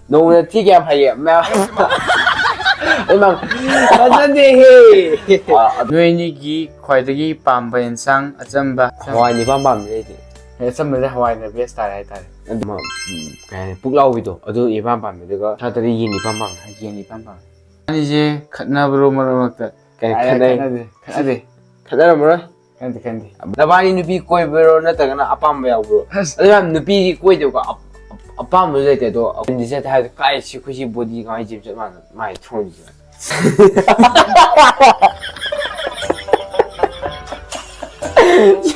너무 튀게 하게 막 맞는데 노인이기 과이드기 밤바 인상 아점바 하와이 밤밤 레디 아점바데 하와이나 베스트 하이타레 뭐 그냥 북라우비도 어두 이밤밤 내가 다들이 이 밤밤 하기니 밤밤 아니지 칸나브로 머럭다 그냥 카데 카다라 뭐라 칸데 나바니 누비 꼬이브로 나타가나 아밤바 야브로 아니면 누비 꼬이도가 아밤 문제 때도 이제 다 까이시 쿠시 보디 가이 집만 많이 통이지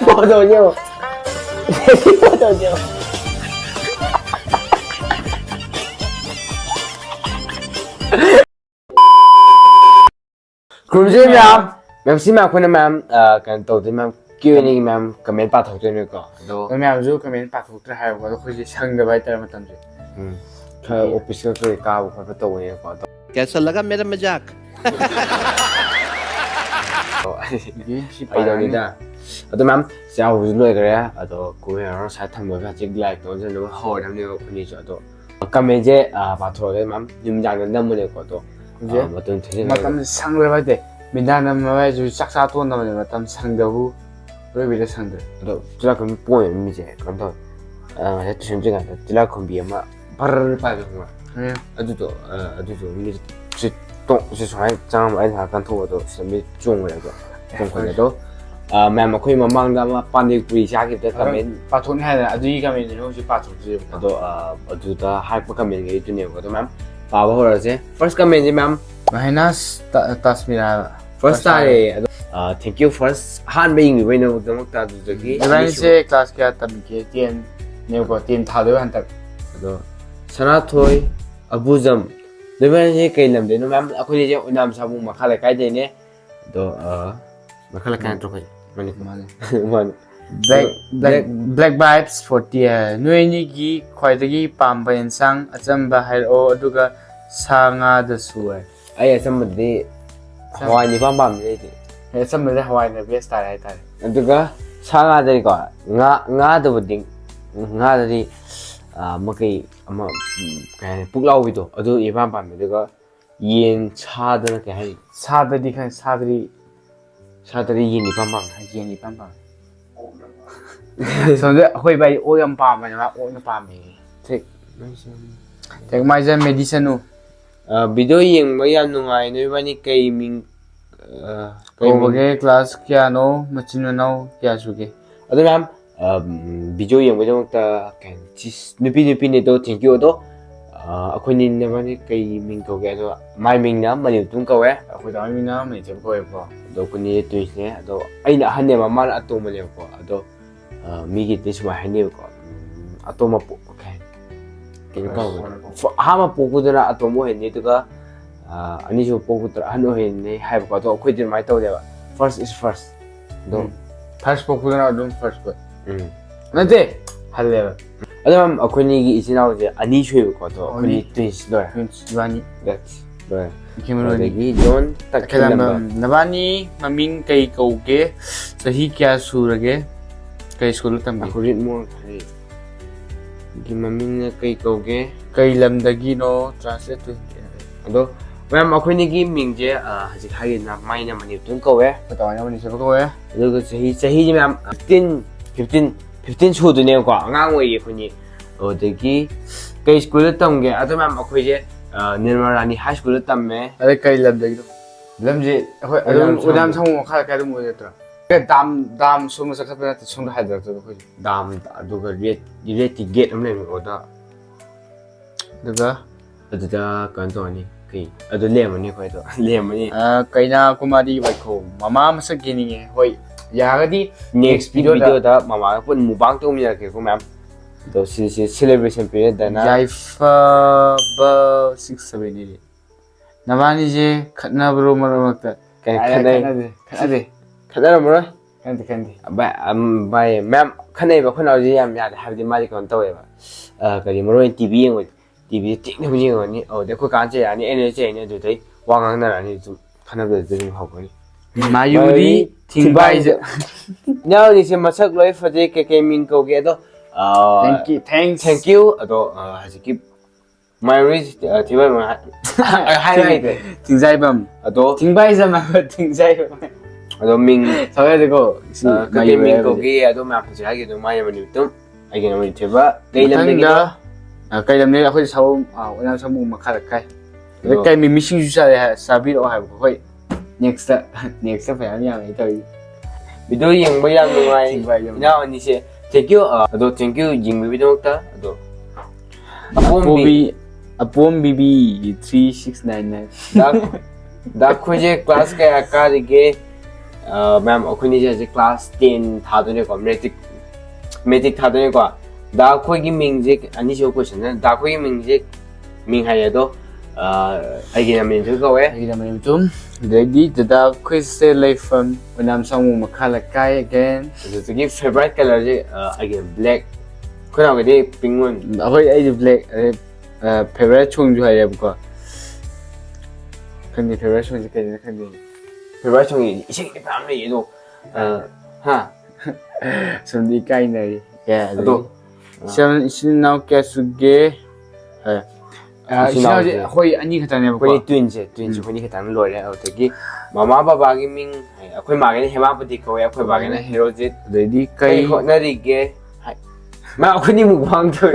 저도요 저도요 그럼 이제 맘 심한 거는 맘 그냥 또 맘 Q&A 맘 comment 받아주는 거. 너 ꯃꯌꯥꯝꯁꯨ ꯀꯃꯦꯟ ꯄꯥꯊꯣꯛꯇ꯭ꯔꯦ ꯍꯥꯏꯕꯀꯣ ꯑꯗꯣ ꯑꯩꯈꯣꯏꯁꯦ ꯁꯪꯗꯕ ꯍꯥꯏꯇꯥꯔꯦ ꯃꯇꯝꯁꯦ ꯈꯔ ꯑꯣꯐꯤꯁ ꯀꯩ ꯀꯥꯕ ꯈꯣꯠꯄ ꯇꯧꯕꯅꯤꯅꯀꯣ कैसा लगा मेरा मजाक ꯑꯩꯗꯧꯅꯤꯗ ꯑꯗꯣ ꯃꯦꯝ ꯆꯥꯎꯕꯁꯨ ꯂꯣꯏꯈ꯭ꯔꯦ ꯑꯗꯣ ꯀꯨꯝꯍꯩ ꯁꯥꯏꯠ ꯊꯝꯃꯒ ꯍꯧꯖꯤꯛ ꯂꯥꯏꯛ ꯇꯧꯖꯅꯕ ꯍꯧꯔꯗꯕꯅꯦꯕ ꯑꯩꯈꯣꯏꯅꯤꯁꯨ ꯑꯗꯣ ꯀꯃꯦꯟꯁꯦ ꯄꯥꯊꯣꯛꯑꯒ ꯃꯦꯝ ꯅꯨꯃꯤꯗꯥꯡꯗ ꯅꯝꯕꯅꯦꯀꯣ ꯑꯗꯣ ꯃꯇꯨꯡ ꯃꯇꯝ ꯁꯪꯗ꯭ꯔꯕ ꯍꯥꯏꯇꯦ ꯃꯤꯗꯥꯡ ꯅꯝꯃꯒꯁꯨ ꯆꯥꯛ ꯆꯥ ꯇꯣꯟꯅꯕꯅꯦ ꯃꯇꯝ ꯁꯪꯗꯕꯨ ꯂꯣꯏꯕꯤꯗ ꯁꯪꯗ꯭ꯔꯦ ꯑꯗꯣ ꯇꯤꯜꯂꯥꯈꯨꯝꯕꯤ ꯄꯣꯏꯕ ꯃꯤꯁꯦ ꯀꯩꯅꯣ ꯇꯧꯋꯦ ꯉꯁꯥꯏ ꯇꯨꯏꯁꯟ ꯆꯠꯀꯥꯟꯗ ꯇꯤꯜꯂꯥꯈꯨꯝꯕꯤ ꯑꯃ ꯕꯔ ꯄꯥꯏꯕ ꯈꯪꯕ꯭ꯔꯥ ꯑꯗꯨꯗꯣ ꯃꯤꯁꯦ ꯁꯤ ꯁꯨꯃꯥꯏꯅ ꯆꯪꯉꯝꯕ ꯑꯩꯅ ꯉꯥꯏꯍꯥꯛ ꯀꯟꯊꯣꯛꯑꯗꯣ ꯁꯤꯗ ꯃꯤ ꯆꯣꯡꯈ꯭ꯔꯦꯕ ꯆꯣꯡꯈ꯭ꯔꯦ ꯑꯗꯣ ꯃꯌꯥꯝ ꯑꯩꯈꯣꯏ ꯃꯃꯥꯡꯗ ꯑꯃ ꯄꯥꯟꯗꯦ ꯄꯨꯔꯤ ꯆꯥꯈꯤꯕꯗ ꯀꯃꯦꯟ ꯄꯥꯊꯣꯛꯅꯤ ꯍꯥꯏꯗꯅ ꯑꯗꯨꯒꯤ ꯀꯃꯦꯟꯗꯨꯅ ꯍꯧꯖꯤꯛ ꯄꯥꯊꯣꯛꯇ꯭ꯔꯤꯕ ꯑꯗꯣ ꯑꯗꯨꯗ ꯍꯥꯏꯔꯛꯄ ꯀꯃꯦꯟꯈꯩꯗꯨꯅꯦꯕ ꯑꯗꯣ ꯃꯌꯥꯝ ꯄꯥꯕ ꯍꯧꯔꯁꯦ ꯐꯥꯔꯁ ꯀꯃꯦꯟꯁꯦ ꯃꯌꯥꯝ ꯃꯍꯦꯅꯥꯁ ꯇꯥꯁꯃꯤꯔꯥ ꯍꯥꯏꯕ ꯐꯥꯔꯁ ꯇꯥꯔꯦ ꯑꯗꯣ ꯊꯦꯡꯛ ꯌꯨ ꯐꯥꯔꯁ ꯑꯍꯥꯟꯕ ꯌꯦꯡꯕꯤꯕꯒꯤꯗꯃꯛꯇ ꯑꯗꯨꯗꯒꯤ ꯏꯕꯥꯅꯤꯁꯦ ꯀ꯭ꯂꯥꯁ ꯀꯌꯥ ꯇꯝꯒꯦ 10ꯅꯦꯕꯀꯣ 10 ꯊꯥꯗꯣꯏꯕ ꯍꯟꯗꯛ ꯑꯗꯣ ꯁꯅꯥꯊꯣꯏ ꯑꯕꯨꯖꯝ ꯅꯣꯏꯕꯥꯅꯤꯁꯦ ꯀꯩ ꯂꯝꯗꯩꯅꯣ ꯃꯌꯥꯝ ꯑꯩꯈꯣꯏꯅꯤꯁꯦ ꯑꯣꯏꯅꯥꯝ ꯁꯥꯕꯨꯡ ꯃꯈꯥ ꯂꯩꯀꯥꯏꯗꯩꯅꯦ ꯑꯗꯣ ꯃꯈꯥ ꯂꯩꯀꯥꯏ ꯅꯠꯇ꯭ꯔꯣ ꯑꯩꯈꯣꯏ ꯃꯥꯅꯦ Black Vibes 40 ꯅꯣꯏꯅꯤꯒꯤ ꯈ꯭ꯋꯥꯏꯗꯒꯤ ꯄꯥꯝꯕ ꯌꯦꯟꯁꯥꯡ ꯑꯆꯝꯕ ꯍꯥꯏꯔꯛꯑꯣ ꯑꯗꯨꯒ ꯁꯥ ꯉꯥꯗꯁꯨ ꯑꯩ ꯑꯆꯝꯕꯗꯗꯤ ꯍꯋꯥꯏ ꯅꯤꯄꯥꯝ ꯄꯥꯝꯃꯤ ꯑꯩꯗꯤ ꯑꯆꯝꯕꯗ ꯍꯋꯥꯏꯅ ꯕꯦꯁ ꯇꯥꯔꯦ ꯍꯥꯏꯇꯥꯔꯦ ꯑꯗꯨꯒ ꯁꯥ ꯉꯥꯗꯗꯤꯀꯣ ꯉꯥꯗꯗꯤ ꯃꯀꯩ ꯑꯃ ꯀꯩ ꯍꯥꯏꯅꯤ ꯄꯨꯛꯂꯥꯎꯕꯤꯗꯣ ꯑꯗꯨ ꯏꯄꯥꯝ ꯄꯥꯝꯃꯤ ꯑꯗꯨꯒ ꯌꯦꯟ ꯁꯥꯗꯅ ꯀꯩ ꯍꯥꯏꯅꯤ ꯁꯥꯗꯗꯤ ꯈꯪ ꯁꯥꯗꯗꯤ ꯌꯦꯟ ꯏꯄꯥꯝ ꯄꯥꯝꯃꯤ ꯌꯦꯟ ꯏꯄꯥꯝ ꯄꯥꯝꯃꯤ ꯁꯣꯝꯗ ꯑꯩꯈꯣꯏ ꯚꯥꯏ ꯑꯣꯛ ꯌꯥꯝ ꯄꯥꯝꯕꯅꯦ ꯃꯥ ꯑꯣꯛꯅ ꯄꯥꯝꯃꯤ ꯃꯥꯏꯖ ꯃꯦꯗꯤꯁꯟ ꯚꯤꯗꯤꯑꯣ ꯌꯦꯡꯕ ꯌꯥꯝ ꯅꯨꯡꯉꯥꯏ ꯅꯣꯏꯕꯥꯅꯤ ꯀꯩ ꯃꯤꯡ ꯀꯧꯕꯒꯦ ꯀ꯭ꯂꯥꯁ ꯀꯌꯥꯅꯣ ꯃꯆꯤꯟ ꯃꯅꯥꯎ ꯀꯌꯥ ꯁꯨꯒꯦ ꯑꯗꯣ ꯃꯌꯥꯝ ꯚꯤꯗꯤꯑꯣ ꯌꯦꯡꯕꯒꯤꯗꯃꯛꯇ ꯅꯨꯄꯤꯅꯦ ꯑꯗꯣ ꯊꯦꯡꯛ ꯌꯨ ꯑꯗꯣ ꯑꯩꯈꯣꯏꯅꯤ ꯅꯕꯥꯅꯤ ꯀꯩ ꯃꯤꯡ ꯀꯧꯒꯦ ꯑꯗꯣ ꯃꯥꯏ ꯃꯤꯡꯅ ꯃꯅꯤꯄꯨꯔ ꯀꯧꯋꯦ ꯑꯩꯈꯣꯏ ꯗꯥ ꯃꯤꯡꯅ ꯃꯅꯤꯄꯨꯔ ꯀꯧꯋꯦꯕꯀꯣ ꯑꯗꯣ ꯑꯩꯈꯣꯏꯅꯤ ꯇ꯭ꯋꯤꯟꯁꯅꯦ ꯑꯗꯣ ꯑꯩꯅ ꯑꯍꯟꯅꯦꯕ ꯃꯥꯅ ꯑꯇꯣꯝꯕꯅꯦꯕꯀꯣ ꯑꯗꯣ ꯃꯤꯒꯤꯗꯤ ꯁꯨꯃꯥꯏꯅ ꯍꯥꯏꯅꯩꯕꯀꯣ ꯑꯇꯣꯝꯕ ꯀꯩꯅꯣ ꯇꯧꯕ ꯑꯍꯥꯟꯕ ꯄꯣꯛꯄꯗꯨꯅ ꯑꯇꯣꯝꯕ ꯑꯣꯏꯍꯟꯅꯤ ꯑꯗꯨꯒ ꯑꯅꯤꯁꯨꯕ ꯄꯣꯛꯄꯗꯨꯅ ꯑꯍꯟ ꯑꯣꯏꯍꯟꯅꯤ ꯍꯥꯏꯕꯀꯣ ꯑꯗꯣ ꯑꯩꯈꯣꯏꯗꯤ ꯑꯗꯨꯃꯥꯏꯅ ꯇꯧꯗꯦꯕ ꯐꯥꯔꯁ ꯏꯁ ꯐꯥꯔꯁ ꯑꯗꯣ ꯐꯥꯔꯁ ꯄꯣꯛꯄꯗꯨꯅ ꯑꯗꯨꯝ ꯐꯥꯔꯁ ꯄꯣꯛ ꯅꯠꯇꯦ ꯍꯜꯂꯦꯕ ꯑꯗꯣ ꯑꯩꯈꯣꯏꯅꯤꯒꯤ ꯏꯆꯤꯟ ꯏꯅꯥꯎꯁꯦ ꯑꯅꯤ ꯁꯨꯏꯕꯀꯣ ꯑꯗꯣ ꯑꯩꯈꯣꯏꯅꯤ ꯇ꯭ꯋꯤꯟꯁ ꯂꯣꯏꯔꯦ ꯏꯕꯥꯅꯤ ꯂꯣꯏꯔꯦ ꯑꯗꯒꯤ ꯖꯣꯟ ꯇꯈꯦꯂꯝꯕꯝ ꯅꯕꯥꯅꯤ ꯃꯃꯤꯡ ꯀꯩ ꯀꯧꯒꯦ ꯆꯍꯤ ꯀꯌꯥ ꯁꯨꯔꯒꯦ ꯀꯩ ꯁ꯭ꯀꯨꯜꯗ ꯇꯝꯒꯦ ꯒꯤ ꯃꯃꯤꯡꯅ ꯀꯩ ꯀꯧꯒꯦ ꯀꯩ ꯂꯝꯗꯒꯤꯅꯣ ꯇ꯭ꯔꯥꯟꯁꯂꯦꯠ ꯇꯧꯒꯦ ꯑꯗꯣ ꯃꯌꯥꯝ ꯑꯩꯈꯣꯏꯅꯤꯒꯤ ꯃꯤꯡꯁꯦ ꯍꯧꯖꯤꯛ ꯍꯥꯏꯒꯤꯅ ꯃꯥꯏꯅ ꯃꯅꯤꯄꯨꯔ ꯀꯧꯋꯦ ꯇꯋꯥꯏꯅ ꯃꯅꯤꯄꯨꯔ ꯀꯧꯋꯦ ꯑꯗꯨꯒ ꯆꯍꯤꯁꯦ ꯃꯌꯥꯝ 15 ꯁꯨꯗꯣꯏꯅꯦꯕꯀꯣ ꯑꯉꯥꯡ ꯑꯣꯏꯌꯦ ꯑꯩꯈꯣꯏꯅꯤ ꯑꯗꯨꯗꯒꯤ ꯀꯩ ꯁ꯭ꯀꯨꯜꯗ ꯇꯝꯒꯦ ꯑꯗꯣ ꯃꯌꯥꯝ ꯑꯩꯈꯣꯏꯁꯦ ꯅꯤꯔꯃꯜ ꯔꯥꯅꯤ ꯍꯥꯏ ꯁ꯭ꯀꯨꯜꯗ ꯇꯝꯃꯦ ꯑꯗꯩ ꯀꯩ ꯂꯝꯗꯒꯤꯅꯣ ꯂꯝꯁꯦ ꯑꯩꯈꯣꯏ ꯑꯗꯨꯝ ꯎꯗꯥꯝ ꯁꯥꯃꯨ ꯃꯈꯥ ꯂꯩꯀꯥꯏ ꯑꯗꯨꯝ ꯑꯣꯏꯒꯗ꯭ꯔꯥ ꯗꯥꯝ ꯁꯣꯝꯗ ꯆꯠꯈꯠꯄ ꯅꯠꯇꯦ ꯁꯣꯝꯗ ꯍꯥꯏꯊꯔꯛꯇꯣꯏꯕ ꯑꯩꯈꯣꯏꯁꯦ ꯗꯥꯝ ꯑꯗꯨꯒ ꯔꯦꯠꯀꯤ ꯒꯦꯠ ꯑꯃ ꯂꯩꯕꯀꯣ ꯑꯗꯨꯒ ꯑꯗꯨꯗ ꯀꯩꯅꯣ ꯇꯧꯔꯅꯤ ꯀꯩ ꯑꯗꯨ ꯂꯦꯝꯃꯅꯤ ꯑꯩꯈꯣꯏꯗꯣ ꯂꯦꯝꯃꯅꯤ ꯀꯩꯅꯥ ꯀꯨꯃꯥꯔꯤ ꯋꯥꯏꯈꯣꯝ ꯃꯃꯥ ꯃꯁꯛ ꯌꯦꯡꯅꯤꯡꯉꯦ ꯍꯣꯏ ꯌꯥꯔꯒꯗꯤ ꯅꯦꯛꯁ ꯚꯤꯗꯤꯑꯣꯗ ꯃꯃꯥꯒ ꯄꯨꯟꯅ ꯃꯨꯛꯕꯥꯡ ꯇꯧꯃꯤꯟꯅꯔꯛꯀꯦꯀꯣ ꯃꯌꯥꯝ ꯑꯗꯣ ꯁꯤꯁꯦ ꯁꯦꯂꯦꯕ꯭ꯔꯦꯁꯟ ꯄꯤꯔꯤꯌꯗꯅ ꯌꯥꯏꯐꯕ 6-7 ꯅꯕꯥꯅꯤꯁꯦ ꯈꯠꯅꯕ꯭ꯔꯣ ꯃꯔꯛ ꯃꯔꯛꯇ ꯈꯠꯅꯔꯝꯃꯔꯣꯏ ꯈꯟꯗꯦ ꯚꯥꯏ ꯃꯌꯥꯝ ꯈꯠꯅꯩꯕ ꯑꯩꯈꯣꯏꯅ ꯍꯧꯖꯤꯛ ꯌꯥꯝ ꯌꯥꯗꯦ ꯍꯥꯏꯕꯗꯤ ꯃꯥꯗꯤ ꯀꯩꯅꯣ ꯇꯧꯋꯦꯕ ꯀꯔꯤ ꯃꯔꯨ ꯑꯣꯏꯅ ꯇꯤꯚꯤ ꯌꯦꯡꯕꯗꯤ ꯇꯤꯚꯤꯁꯦ ꯇꯦꯛꯅꯕ ꯌꯦꯡꯉꯅꯤ ꯑꯗꯨꯗꯩ ꯑꯩꯈꯣই ꯀꯥꯟ ꯆꯩꯔꯛꯑꯅꯤ ꯑꯩꯅ ꯆꯩꯔꯅꯤ ꯑꯗꯨꯗꯩ ꯋꯥ ꯉꯥꯡꯅꯔꯛꯑꯅꯤ ꯑꯗꯨꯝ ꯈꯠꯅꯕꯗꯨꯗ ꯑꯗꯨꯝ ꯍꯧꯒꯅꯤ ꯃꯥꯌꯨꯔꯤ ꯊꯤꯡꯕꯥꯏꯖ ꯅꯪꯒꯤꯁꯦ ꯃꯁꯛ ꯂꯣꯏ ꯐꯖꯩ ꯀꯩꯀꯩ ꯃꯤꯡ ꯀꯧꯒꯦ ꯑꯗꯣ ꯊꯦꯡꯛ ꯌꯨ ꯑꯗꯣ ꯍꯧꯖꯤꯛꯀꯤ ꯃꯥꯏꯔꯣꯏ ꯊꯤꯕꯥꯏ 하이라이트 팅자이밤 ꯑꯗꯣ 팅바이잠 팅자이밤 ꯑꯗꯣ ꯃꯤꯡ 서해지고 그게 ꯃꯤꯡ ꯀꯧꯒꯦ ꯑꯗꯣ ꯃꯌꯥꯝ ꯍꯧꯖꯤꯛ ꯍꯥꯏꯒꯤꯗꯣ ꯃꯥꯏ ꯃꯅꯤꯃꯤꯠꯇꯨꯝ ꯑꯩꯒꯤ ꯅꯃꯅꯤ ꯊꯤꯕ ꯀꯩ ꯂꯝꯗꯒꯤꯅꯣ ꯀꯩ ꯂꯝꯗꯒꯤ ꯑꯩꯈꯣꯏ ꯁꯥꯎ ꯑꯣꯏꯅꯥꯝ ꯁꯥꯃꯨ ꯃꯈꯥꯗ ꯀꯥꯏ ꯑꯗ ꯀꯩ ꯃꯤꯁꯤꯡꯁꯨ ꯆꯥꯕꯤꯔꯛꯑꯣ ꯍꯥꯏꯕꯀꯣ ꯍꯣꯏ ꯅꯦꯛꯁꯇ ꯃꯌꯥꯝ ꯌꯥꯝꯃꯦ ꯇꯧꯔꯤ ꯚꯤꯗꯤꯑꯣ ꯌꯦꯡꯕ ꯌꯥꯝ ꯅꯨꯡꯉꯥꯏ ꯏꯅꯥꯎ ꯑꯅꯤꯁꯦ ꯊꯦꯡꯀ꯭ꯌꯨ ꯑꯗꯣ ꯊꯦꯡꯀ꯭ꯌꯨ ꯌꯦꯡꯕꯤꯕꯒꯤꯗꯃꯛꯇ ꯑꯗꯣ ꯑꯄꯣꯝꯕꯤꯕꯤ 3699 ꯗ ꯑꯩꯈꯣꯏꯁꯦ ꯀ꯭ꯂꯥꯁ ꯀꯌꯥ ꯀꯥꯔꯤꯒꯦ ꯃꯦꯝ ꯑꯩꯈꯣꯏꯅꯤꯁꯦ ꯍꯧꯖꯤꯛ ꯀ꯭ꯂꯥꯁ 10 ꯊꯥꯗꯣꯏꯅꯦꯀꯣ ꯃꯦꯇ꯭ꯔꯤꯛ ꯊꯥꯗꯣꯏꯅꯦꯀꯣ ꯗ ꯑꯩꯈꯣꯏꯒꯤ ꯃꯤꯡꯁꯦ ꯑꯅꯤꯁꯨꯕ ꯀꯣꯏꯁꯟ ꯗ ꯑꯩꯈꯣꯏꯒꯤ ꯃꯤꯡꯁꯦ ꯃꯤꯡ ꯍꯥꯏꯌꯦ ꯑꯗꯣ ꯑꯩꯒꯤ ꯅꯃꯤꯡꯁꯨ ꯀꯧꯋꯦ ꯑꯩꯒꯤ ꯅꯃꯤꯡ ꯑꯗꯩꯗꯤ ꯗꯗꯥ ꯑꯩꯈꯣꯏꯁꯦ ꯂꯩꯐꯝ ꯑꯣꯏꯅꯥꯝ ꯁꯥꯃꯨ ꯃꯈꯥ ꯂꯩꯀꯥꯏ ꯑꯒꯦꯟ ꯑꯗꯨꯗꯒꯤ ꯐꯦꯚꯣꯔꯥꯏꯠ ꯀꯂꯔꯁꯦ ꯑꯩꯒꯤ ꯕ꯭ꯂꯦꯛ ꯑꯩꯈꯣꯏꯅꯥꯎꯒꯤꯗꯤ ꯄꯤꯡ ꯑꯣꯏ ꯑꯩꯈꯣꯏ ꯑꯩꯗꯤ ꯕ꯭ꯂꯦꯛ ꯐꯦꯚꯣꯔꯥꯏꯠ ꯁꯣꯡꯁꯨ ꯍꯥꯏꯔꯦꯕꯀꯣ khăn gì favorite song gì cái khăn gì favorite song gì 이색이 안 돼, 얘도. 하. 손이 까이네. 야, 또. 신나ው 깨수게. 신나우지 거의 아니 같다네. 거의 twins 거의 같다는 로래. 어떻게 마마 바바기 밍 아코이 마게는 해마부디 거에 아코이 마게는 헤로짓 레디 까이 호나리게. 마 아코니 무광도.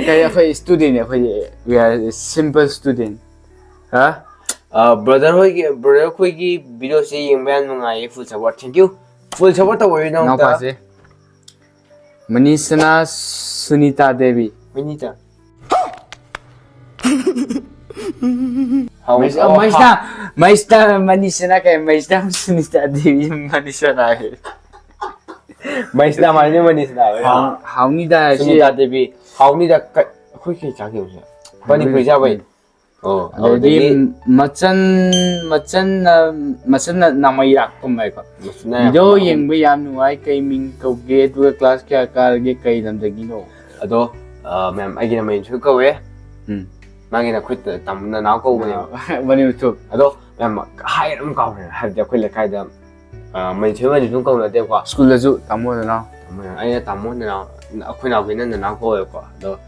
까이 아코이 student 아코이 we are simple student. हाँ ब्रदर कोई की वीडियो से ये मैं मंगाई full support thank you full support तो वही ना होता है मनीषा सुनीता देवी मनीषा मनीषा क्या मनीषा सुनीता देवी मनीषा ना है मनीषा मारने मनीषा हाउनी दा सुनीता देवी हाउनी दा कोई क्या जाके उसे बनी पैसा भाई 어디 마찬 나마이락 꼼마이거 video yengba yam nuai kai ming kauge tu class kya karge kai lamdagi no ado ma'am ai gina main chu kawe magi na khut tamna naw ko bani tu ado ma'am hai ram kaw ha ja khoi la kai da main chu bani chu kaw na de kwa school la ju tamo na ai na tamo na khoi na khoi na na ko ko ado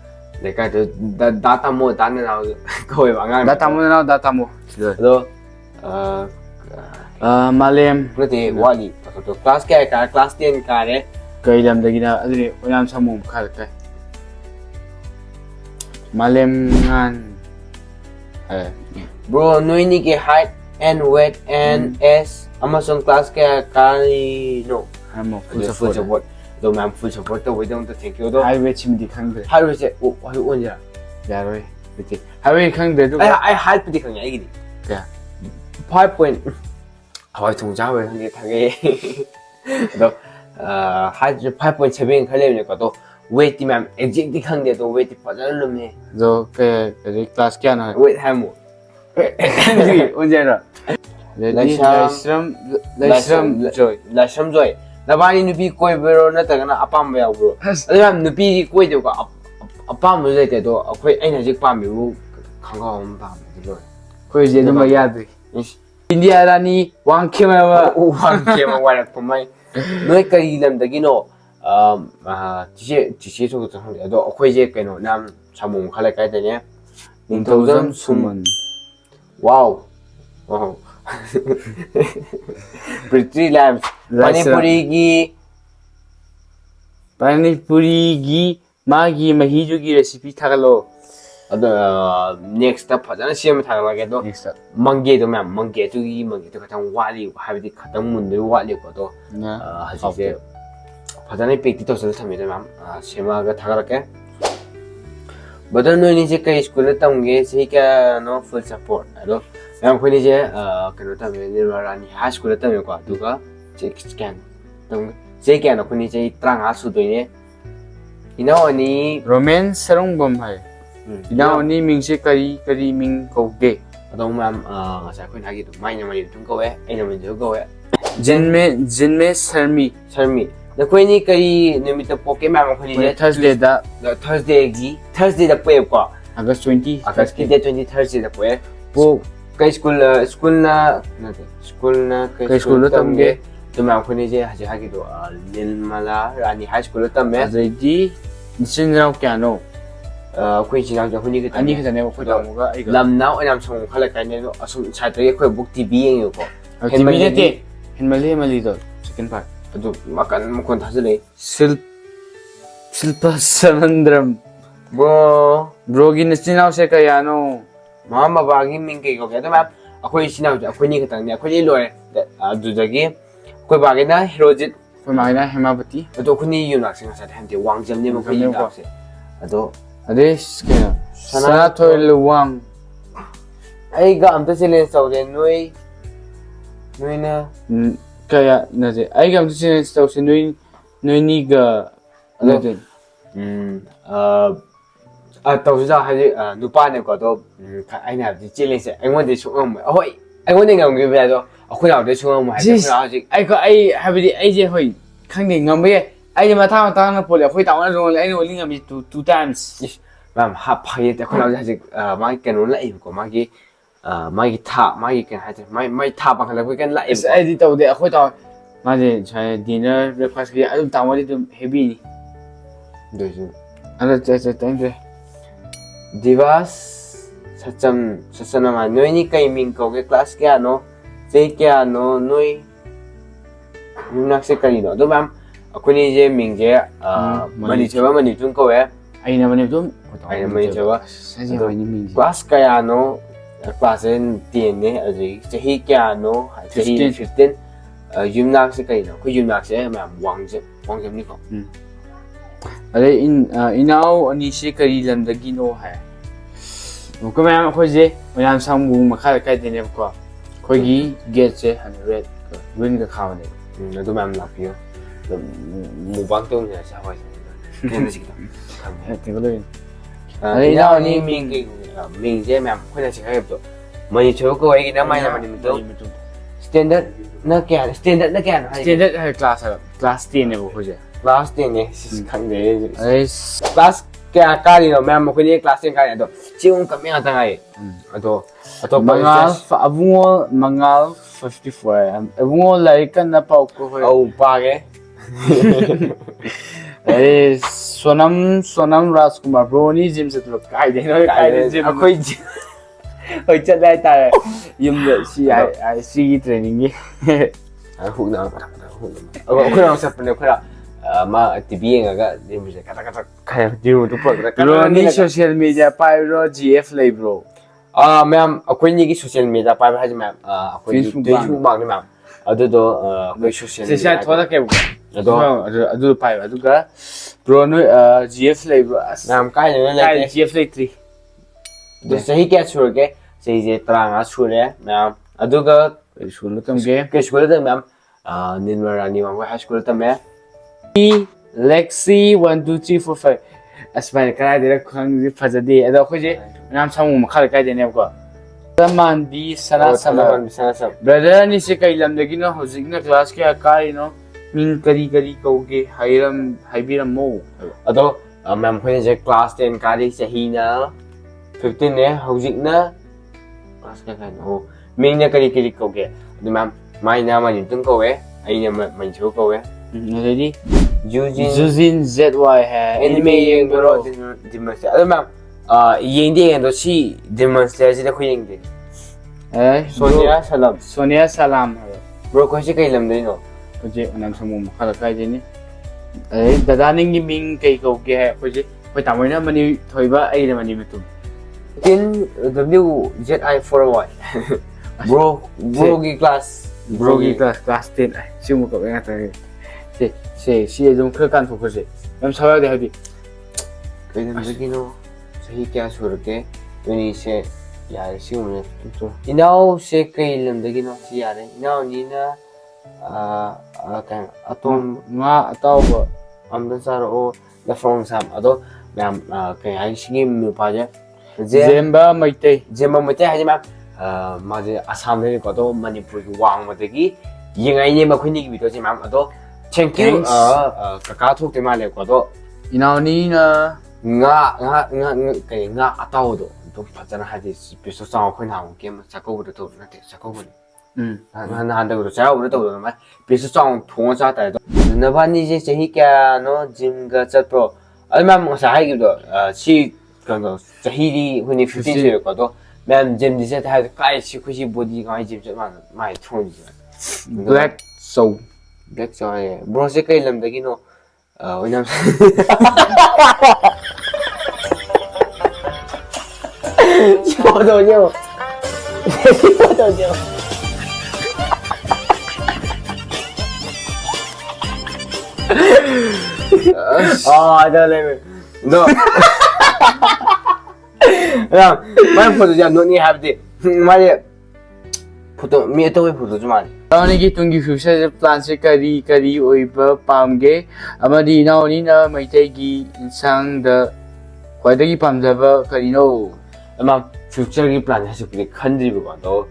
लेकिन तो data मो दाने ना कोई बांगा data मो तो मालेम प्रति वाली तो क्लास क्या है क्लास 10 का है कई लम दगिना अदरे ओयाम सामु खाल का मालेम ngan bro noini के height and weight and s amazon class क्या कानी no हम full support तो मैम फुल सपोर्ट तो वही तो थैंक यू तो हाईवे चिमदी खंग हाईवे से ओ हाई ओन जा यार बिति हाईवे खंग दे तो आई हाई पिति खंग आई गिदी क्या 5 point हाई तुम जा वे खंगे थगे तो हाई 5.7 खले ने को तो वेट मैम एग्जैक्टली खंग दे तो वेट पता लुमे जो के क्लास क्या ना वेट है मो ओन जा लाइश्रम जॉय नबानी नुपी कोई बेरो नतगना अपाम याब्रो अदम नुपी कोई देको अपाम लेते तो अखोई अइना जे पामिबु खंगा हम पाम दिलो कोई जे नुम यादि इंडिया रानी वांगखेमा वारक पमाई नोय करी लमदगिनो तिसे सो तो हंदे अदो अखोई जे कइनो नाम सामुम खाले कायदने निंथौजम सुमन वाओ वाओ पृथ्वी लैब्स पानीपुरी की मागी महीजु की रेसिपी थागलो अदो नेक्स्ट ता फजना सेम थागलागे दो मंगे दो मैम मंगे तो खतम वाली हाबिदि खतम मुंदु वाली को तो हसिसे फजना पेक्ति तो सल थमे मैम सेमागा थागलके बदन नोनी से कई स्कूल तमगे से क्या नो फुल सपोर्ट अदो मैम खोनी जे कनो तमे निर्वारानी हाई स्कूल तमे को दुगा चेक स्कैन तम जे क्या न खोनी जे 35 सुदोइने इनावनी रोमेंस सरंगबम है इनावनी मिंगसे करी मिंग कोगे अदो मैम सा खोनी हागी तो माइना माइ तुम कोवे एना मिन जो कोवे जिनमे शर्मी नखोइनी करी निमित पोके मैम खोनी जे थर्सडे दा पोए को अगस्त 20 की डेट 20 थर्सडे दा पोए पो कई स्कूल ना तमगे तो मैं आपको जे हजे हागी तो निर्मला रानी हाई स्कूल तमगे अजैदी निसिनराव क्या नो ꯑꯩꯈꯣꯏ ꯏꯆꯤꯟ ꯏꯅꯥꯎꯁꯦ ꯑꯩꯈꯣꯏꯅꯤ ꯈꯛꯇꯅꯦ ꯑꯅꯤ ꯈꯛꯇꯅꯦꯕ ꯑꯩꯈꯣꯏ ꯇꯥꯃꯣꯒ ꯑꯩꯒ ꯂꯝꯅ ꯑꯣꯏꯅ ꯁꯪꯒꯣꯝ ꯈꯔ ꯂꯩꯀꯥꯏꯅꯦ ꯑꯗꯣ ꯑꯁꯨꯝ ꯁꯥꯏꯠꯇꯒꯤ ꯑꯩꯈꯣꯏ ꯕꯨꯛ ꯇꯤꯚꯤ ꯌꯦꯡꯉꯦꯕꯀꯣ ꯇꯤꯚꯤ ꯅꯠꯇꯦ ꯍꯦꯟꯃꯜꯂꯤꯗꯣ ꯁꯦꯀꯦꯟ ꯄꯥꯔꯠ ꯑꯗꯨ ꯃꯀꯟ ꯃꯈꯣꯟ ꯊꯥꯖꯤꯜꯂꯛꯏ ꯁꯤꯜꯄ ꯁꯃꯟꯗ꯭ꯔꯝ ꯕ꯭ꯔꯣꯒꯤ ꯅꯆꯤꯟ ꯏꯅꯥꯎꯁꯦ ꯀꯌꯥꯅꯣ ꯃꯃꯥ ꯕꯕꯥꯒꯤ ꯃꯤꯡ ꯀꯩ ꯀꯧꯒꯦ ꯑꯗꯨ ꯃꯌꯥꯝ ꯑꯩꯈꯣꯏ ꯏꯆꯤꯟ ꯏꯅꯥꯎꯁꯦ ꯑꯩꯈꯣꯏꯅꯤ ꯈꯛꯇꯪꯅꯦ ꯑꯩꯈꯣꯏꯅꯤ ꯂꯣꯏꯔꯦ ꯑꯗꯨꯗꯒꯤ ꯑꯩꯈꯣꯏ ꯕꯥꯒꯤꯅ ꯍꯦꯔꯣꯖꯤꯠ ꯑꯩꯈꯣꯏ ꯃꯥꯒꯤꯅ ꯍꯦꯃꯥꯄꯇꯤ ꯑꯗꯣ ꯑꯩꯈꯣꯏꯅꯤ ꯌꯨꯅꯥꯛꯁꯦ ꯉꯁꯥꯏ ꯍꯥꯏꯕꯗꯤ ꯋꯥꯡꯖꯝꯅꯦꯕ ꯑꯩꯈꯣꯏ ꯌꯨꯅꯥꯛꯁꯦ ꯑꯗꯣ ꯑꯗꯩ ꯀꯩꯅꯣ ꯁꯅꯥꯊꯣꯏ ꯂꯨꯋꯥꯡ ꯑꯩꯒ ꯑꯝꯇ ꯆꯦꯂꯦꯟꯖ ꯇꯧꯔꯦ ꯅꯣꯏꯅ ꯀꯌꯥ ꯅꯠꯇꯦ ꯑꯩꯒ ꯑꯝꯇ ꯆꯦꯂꯦꯟꯖ ꯇꯧꯁꯤ ꯅꯣꯏꯅꯤꯒ ꯅꯠꯇꯦ ꯇꯧꯁꯤꯗ ꯍꯥꯏꯗꯤ ꯅꯨꯄꯥꯅꯦꯀꯣ ꯑꯗꯣ ꯑꯩꯅ ꯍꯥꯏꯕꯗꯤ ꯆꯦꯂꯦꯟꯖꯁꯦ ꯑꯩꯉꯣꯟꯗꯗꯤ ꯁꯨꯡꯉꯝꯃꯣꯏ ꯑꯍꯣꯏ ꯑꯩꯉꯣꯟꯗ ꯉꯝꯈꯤꯕ ꯌꯥꯏ ꯑꯗꯣ ꯑꯩꯈꯣꯏ ꯅꯥꯎꯗꯤ ꯁꯨꯡꯉꯝꯃꯣꯏ ꯍꯥꯏꯗꯤ ꯑꯩꯈꯣꯏ ꯅꯥꯎ ꯍꯧꯖꯤꯛ ꯑꯩ ꯍꯥꯏꯕꯗꯤ ꯑꯩꯁꯦ ꯍꯣꯏ ꯈꯪꯗꯦ ꯉꯝꯕ ꯌꯥꯏ ꯑꯩꯁꯦ ꯃꯇꯥꯡꯅ ꯄꯣꯜꯂꯦ ꯑꯩꯈꯣꯏ ꯇꯥꯃꯣꯅ ꯑꯩꯅ ꯑꯣꯟꯂꯤ ꯉꯝꯃꯤ ꯇꯨ ꯇꯥꯏꯝꯁ ꯃꯌꯥꯝ ꯐꯩꯌꯦ ꯑꯩꯈꯣꯏ ꯅꯥꯎꯁꯦ ꯍꯧꯖꯤꯛ ꯃꯥꯒꯤ ꯀꯩꯅꯣ ꯂꯥꯛꯏꯕꯀꯣ ꯃꯥꯒꯤ ꯀꯩꯅꯣ ꯍꯥꯏꯇꯥꯔꯦ ꯃꯥꯒꯤ ꯊꯥ ꯄꯥꯡꯈꯠꯂꯛꯄꯒꯤ ꯀꯩꯅꯣ ꯂꯥꯛꯑꯦꯕꯀꯣ ꯑꯩꯗꯤ ꯇꯧꯗꯦ ꯑꯩꯈꯣꯏ ꯇꯥꯃꯣ ꯃꯥꯁꯦ ꯗꯤꯅꯔ ꯕ꯭ꯔꯦꯛꯐꯥꯁꯀꯤ ꯑꯗꯨꯝ ꯇꯥꯃꯣꯗꯤ ꯑꯗꯨꯝ ꯍꯦꯚꯤꯅꯤ ꯑꯗꯨꯏꯁꯨ ꯑꯗ ꯇꯥꯅꯤꯡꯗ꯭ꯔꯦ ꯗꯤꯚꯥꯁ ꯁꯆꯅꯃ ꯅꯣꯏꯅꯤ ꯀꯩ ꯃꯤꯡ ꯀꯧꯒꯦ ꯀ꯭ꯂꯥꯁ ꯀꯌꯥꯅꯣ ꯆꯍꯤ ꯀꯌꯥꯅꯣ ꯅꯣꯏ ꯌꯨꯝꯅꯥꯛꯁꯦ ꯀꯔꯤꯅꯣ ꯑꯗꯣ ꯃꯌꯥꯝ ꯑꯩꯈꯣꯏꯅꯤꯁꯦ ꯃꯤꯡꯁꯦ ꯃꯅꯤꯊꯣꯏꯕ ꯃꯅꯤꯇꯨꯡ ꯀꯧꯋꯦ ꯑꯩꯅ ꯃꯅꯤꯄꯨꯔ ꯑꯩꯅ ꯃꯅꯤꯊꯣꯏꯕ ꯑꯗꯣ ꯀ꯭ꯂꯥꯁ ꯀꯌꯥꯅꯣ ꯀ꯭ꯂꯥꯁꯁꯦ 10ꯅꯦ ꯑꯗꯨꯗꯒꯤ ꯆꯍꯤ ꯀꯌꯥꯅꯣ ꯆꯍꯤ 15 ꯌꯨꯝꯅꯥꯛꯁꯦ ꯀꯩꯅꯣ ꯑꯩꯈꯣꯏ ꯌꯨꯝꯅꯥꯛꯁꯦ ꯃꯌꯥꯝ ꯋꯥꯡꯖꯝꯅꯤꯀꯣ ꯑꯗꯩ ꯏꯅꯥꯎ ꯑꯅꯤꯁꯦ ꯀꯔꯤ ꯂꯝꯗꯒꯤꯅꯣ ꯍꯥꯏ ꯑꯃꯨꯛꯀ ꯃꯌꯥꯝ ꯑꯩꯈꯣꯏꯁꯦ ꯃꯌꯥꯝ ꯁꯪꯕꯨ ꯃꯈꯥꯗ ꯀꯥꯏꯗꯣꯏꯅꯦꯕꯀꯣ ꯑꯩꯈꯣꯏꯒꯤ ꯒꯦꯠꯁꯦ ꯔꯦꯗ ꯒ꯭ꯔꯤꯟꯒ ꯈꯥꯕꯅꯦꯕ ꯑꯗꯨ ꯃꯌꯥꯝ ꯂꯥꯛꯄꯤꯌꯣ ꯃꯨꯛꯕꯥꯡ ꯇꯧꯅꯤꯡꯉꯥꯏ ꯍꯋꯥꯏ ꯏꯅꯥꯎ ꯑꯅꯤ ꯃꯤꯡꯁꯦ ꯃꯌꯥꯝ ꯑꯩꯈꯣꯏꯅ ꯁꯤ ꯍꯥꯏꯕꯗꯣ ꯃꯅꯤꯊꯣꯏꯕ ꯀꯧꯋꯦ ꯑꯩꯒꯤꯅ ꯃꯥꯏꯅ ꯃꯅꯤꯃꯤꯇꯣ ꯁ꯭ꯇꯦꯟꯗꯔꯠꯅ ꯀꯌꯥꯅꯣ ꯍꯥꯏ ꯁ꯭ꯇꯦꯟꯗꯔꯠ ꯍꯥꯏ ꯀ꯭ꯂꯥꯁ ꯍꯥꯏꯕ ꯀ꯭ꯂꯥꯁ 10ꯅꯦꯕ ꯑꯩꯈꯣꯏꯁꯦ ꯀ꯭ꯂꯥꯁ 10ꯅꯦ ꯈꯪꯗꯦ ꯑꯗꯩ ꯀ꯭ꯂꯥꯁ ꯀꯌꯥ ꯀꯥꯔꯤꯅꯣ ꯃꯌꯥꯝ ꯑꯩꯈꯣꯏꯗꯤ ꯀ꯭ꯂꯥꯁ 10 ꯀꯥꯔꯤ ꯑꯗꯣ ꯆꯦꯡ ꯀꯞ ꯉꯥꯛꯇ ꯉꯥꯏꯌꯦ ꯑꯗꯣ ꯑꯇꯣꯞꯄ ꯑꯕꯨꯡꯉꯣ ꯃꯉꯥꯜ 54 ꯑꯕꯨꯡꯉꯣ ꯂꯥꯏꯔꯤꯛ ꯀꯟꯅ ꯄꯥꯎꯀꯣ ꯍꯣꯏ ꯑꯧ ꯄꯥꯒꯦ ꯑꯗꯩ ꯁꯣꯅꯝ ꯔꯥꯖꯀꯨꯃꯥꯔ ꯕ꯭ꯔꯣꯅꯤ ꯖꯤꯝ ꯆꯠꯄ꯭ꯔꯣ ꯀꯥꯏꯗꯩꯅꯣ ꯑꯩꯈꯣꯏ ꯍꯣꯏ ꯆꯠꯂꯦ ꯍꯥꯏꯇꯥꯔꯦ ꯌꯨꯝꯗ ꯁꯤꯒꯤ ꯇ꯭ꯔꯦꯅꯤꯡꯒꯤ ꯑꯩꯈꯣꯏ ꯅꯥꯎ ꯆꯠꯄꯅꯦ ꯑꯩꯈꯣꯏꯅ ꯃꯥ ꯇꯤꯚꯤ ꯌꯦꯡꯉꯒ ꯖꯤꯝꯁꯦ ꯖꯤꯝꯗꯨ ꯄꯨꯔꯛꯄꯗ ꯕ꯭ꯔꯣꯅꯤ ꯁꯣꯁꯤꯌꯦꯜ ꯃꯤꯗꯤꯌꯥ ꯄꯥꯏꯕ꯭ꯔꯣ GF ꯂꯩꯕ꯭ꯔꯣ ꯃꯌꯥꯝ ꯑꯩꯈꯣꯏꯅꯤꯒꯤ ꯁꯣꯁꯤꯌꯦꯜ ꯃꯤꯗꯤꯌꯥ ꯄꯥꯏꯕ ꯍꯥꯏꯁꯦ ꯃꯌꯥꯝ ꯑꯩꯈꯣꯏꯒꯤ ꯃꯨꯛꯕꯥꯡꯅꯤ ꯃꯌꯥꯝ ꯑꯗꯨꯗꯣ ꯑꯩꯈꯣꯏ ꯁꯣꯁꯤꯌꯦꯜ ꯃꯤꯗꯤꯌꯥ ꯊꯣꯛꯂꯛꯀꯦꯕꯀꯣ ꯑꯗꯣ ꯑꯗꯨ ꯄꯥꯏꯕ ꯑꯗꯨꯒ ꯕ꯭ꯔꯣ ꯅꯣꯏ GF ꯂꯩꯕ꯭ꯔꯣ ꯑꯁ ꯃꯌꯥꯝ ꯀꯥꯏꯗꯅ ꯂꯩꯇꯦ GF ꯂꯩꯇ꯭ꯔꯤ ꯑꯗꯣ ꯆꯍꯤ ꯀꯌꯥ ꯁꯨꯔꯒꯦ ꯆꯍꯤꯁꯦ 35 ꯁꯨꯔꯦ ꯃꯌꯥꯝ ꯑꯗꯨꯒ ꯀꯩ ꯁ꯭ꯀꯨꯜꯗ ꯇꯝꯒꯦ ꯀꯩ ꯁ꯭ꯀꯨꯜꯗ ꯇꯝꯃꯦ ꯃꯌꯥꯝ ꯅꯤꯔꯃꯜ ꯔꯥꯅꯤ ꯋꯥꯡꯒꯣꯏ ꯍꯥꯏ ꯁ꯭ꯀꯨꯜꯗ ꯇꯝꯃꯦ ꯂꯦꯛꯁꯤ 1 2 3 4 5 ꯑꯁꯨꯃꯥꯏꯅ ꯀꯗꯥꯏꯗꯩꯔ ꯈꯪꯗꯦ ꯐꯖꯗꯦ ꯑꯗꯣ ꯑꯩꯈꯣꯏꯁꯦ ꯃꯌꯥꯝ ꯁꯪꯉꯨ ꯃꯈꯥꯗ ꯀꯥꯏꯗꯣꯏꯅꯦꯕꯀꯣ ꯃꯥꯟꯕꯤ ꯁꯅꯥ ꯕ꯭ꯔꯗꯔ ꯑꯅꯤꯁꯦ ꯀꯩ ꯂꯝꯗꯒꯤꯅꯣ ꯍꯧꯖꯤꯛꯅ ꯀ꯭ꯂꯥꯁ ꯀꯌꯥ ꯀꯥꯔꯤꯅꯣ ꯃꯤꯡ ꯀꯔꯤ ꯀꯧꯒꯦ ꯍꯥꯏꯕꯤꯔꯝꯃꯣ ꯑꯗꯣ ꯃꯌꯥꯝ ꯑꯩꯈꯣꯏꯅꯁꯦ ꯀ꯭ꯂꯥꯁ 10 ꯀꯥꯔꯤ ꯆꯍꯤꯅ 15ꯅꯦ ꯍꯧꯖꯤꯛꯅ ꯀ꯭ꯂꯥꯁ ꯀꯌꯥ ꯃꯤꯡꯅ ꯀꯔꯤ ꯀꯧꯒꯦ ꯑꯗꯨ ꯃꯌꯥꯝ ꯃꯥꯏꯅ ꯃꯅꯤꯇꯨꯡ ꯀꯧꯋꯦ ꯑꯩꯅ ꯃꯅꯤꯊꯣꯏꯕ ꯀꯧꯋꯦ ꯑꯗꯩꯗꯤ ꯖꯨꯖꯤꯟ ZY ꯑꯦꯅꯤꯃꯦ ꯌꯦꯡꯕꯔꯣ ꯗꯤꯃꯟ ꯁ꯭ꯂꯦꯌꯔ ꯑꯗꯨ ꯃꯌꯥꯝ ꯌꯦꯡꯗꯦ ꯑꯗꯣ ꯁꯤ ꯗꯤꯃꯟ ꯁ꯭ꯂꯦꯌꯔꯁꯤꯗ ꯑꯩꯈꯣই ꯌꯦꯡꯗꯦ ꯁꯣꯅꯤꯌꯥ ꯁꯂꯥꯝ ꯍꯥꯏꯕ ꯕ꯭ꯔꯣ ꯑꯩꯈꯣꯏꯁꯦ ꯀꯩ ꯂꯝꯗꯩꯅꯣ ꯍꯧꯖꯤꯛ ꯑꯅꯝ ꯁꯃꯨ ꯃꯈꯥꯗ ꯀꯥꯏꯗꯣꯏꯅꯤ ꯑꯗꯩ ꯗꯗꯥ ꯅꯤꯡꯒꯤ ꯃꯤꯡ ꯀꯩ ꯀꯧꯒꯦ ꯍꯥꯏ ꯑꯩꯈꯣꯏ ꯇꯥꯃꯣꯏꯅ ꯃꯅꯤꯊꯣꯏꯕ ꯑꯩꯅ ꯃꯅꯤꯃꯤꯇꯨꯝ WZI4Y ꯕ꯭ꯔꯣꯒꯤ ꯀ꯭ꯂꯥꯁ 10 ꯁꯤꯒꯨꯝꯕ ꯀꯧꯋꯦ ꯉꯥꯛꯇꯅꯦ ꯁꯤ ꯑꯗꯨꯝ ꯈꯔ ꯀꯥꯟꯊꯣꯛꯈ꯭ꯔꯁꯦ ꯌꯥꯝ ꯁꯥꯎꯔꯗꯤ ꯍꯥꯏꯗꯤ ꯀꯩ ꯂꯝꯗꯒꯤꯅꯣ ꯆꯍꯤ ꯀꯌꯥ ꯁꯨꯔꯒꯦ ꯅꯣꯏꯅꯤꯁꯦ ꯌꯥꯔꯦ ꯁꯤꯒꯨꯝꯕ ꯏꯅꯥꯎꯁꯦ ꯀꯩ ꯂꯝꯗꯒꯤꯅꯣ ꯁꯤ ꯌꯥꯔꯦ ꯏꯅꯥꯎꯅꯤꯅ ꯉꯥ ꯑꯇꯥꯎꯕ ꯑꯝꯇ ꯆꯥꯔꯛꯑꯣ ꯂꯐꯣꯡ ꯁꯥꯝ ꯑꯗꯣ ꯃꯌꯥꯝ ꯀꯩ ꯍꯥꯏ ꯁꯤꯒꯤ ꯅꯨꯄꯥꯁꯦ ꯖꯦꯝꯕ ꯃꯩꯇꯩ ꯍꯥꯏꯁꯦ ꯃꯌꯥꯝ ꯃꯥꯁꯦ ꯑꯁꯥꯝꯗꯒꯤꯀꯣ ꯑꯗꯣ ꯃꯅꯤꯄꯨꯔꯒꯤ ꯋꯥꯡꯃꯗꯒꯤ ꯌꯦꯡꯉꯛꯏꯅꯦꯕ ꯑꯩꯈꯣꯏꯅꯤꯒꯤ ꯚꯤꯗꯤꯑꯣꯁꯦ ꯃꯌꯥꯝ ꯑꯗꯣ ꯊꯦꯡꯀ꯭ꯌꯨ ꯀꯀꯥ ꯊꯣꯛꯇꯣꯏ ꯃꯥꯜꯂꯦꯀꯣ ꯑꯗꯣ ꯏꯅꯥꯎꯅꯤꯅ ꯉꯥ ꯑꯇꯥꯎꯕꯗꯣ ꯑꯗꯨꯝ ꯐꯖꯅ ꯍꯥꯏꯗꯤ ꯄꯤꯁꯇꯣ ꯆꯥꯎ ꯑꯩꯈꯣꯏ ꯅꯍꯥꯟꯃꯨꯛꯀꯤ ꯑꯃ ꯆꯥꯛꯀꯧꯕꯗ ꯇꯧꯕ ꯅꯠꯇꯦ ꯆꯥꯛꯀꯧꯕꯅꯤ ꯅꯍꯥꯟ ꯇꯧꯕꯗꯣ ꯆꯩꯔꯥꯎꯕꯗ ꯇꯧꯕꯗꯣ ꯑꯗꯨꯃꯥꯏꯅ ꯄꯤꯁꯇꯣ ꯆꯥꯎꯅ ꯊꯣꯡꯉ ꯆꯥ ꯇꯥꯔꯦ ꯑꯗꯣ ꯅꯕꯥꯅꯤꯁꯦ ꯆꯍꯤ ꯀꯌꯥꯅꯣ ꯖꯤꯝꯒ ꯆꯠꯄ꯭ꯔꯣ ꯑꯗꯨ ꯃꯌꯥꯝ ꯉꯁꯥꯏ ꯍꯥꯏꯈꯤꯕꯗꯣ ꯁꯤ 그러니까 자히디 흔히 15 거도 맨 짐디 셋 하도 까이시 쿠시 보디 가이 짐 많이 통이지 Black Soul. 블랙 저에 브로세 cây lamdagino 왜냐면 싶어도요 싶어도요 나 레벨 너 그냥 말 포도 야 너니 하지 말이 포도 미에도 왜 포도 좀 아니 Naoni tungi future plan se kari oiba pamge amadi naoni na maitai gi insang da khwaidagi pamjaba karino 아마 퓨처기 플랜 하실 때 컨디브가 너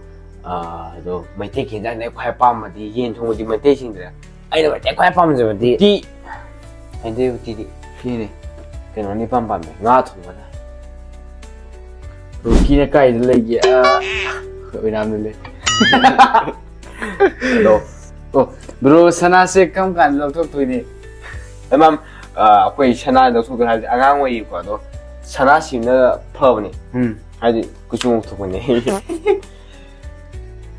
메테 괜찮네快 밤마디 옌 통어디 메테 신들 아이는 메테 快 밤마디 디 근데 디디 kine 그는 니 밤밤에 나 통거나 rokine kai legi oinam le 너 oh bro sana se kam kan lok thok tuini 아마 아코이 샤나도 소들 할 아강 웨이 거도 샤나 심나 퍼브니 하지 그중 토보네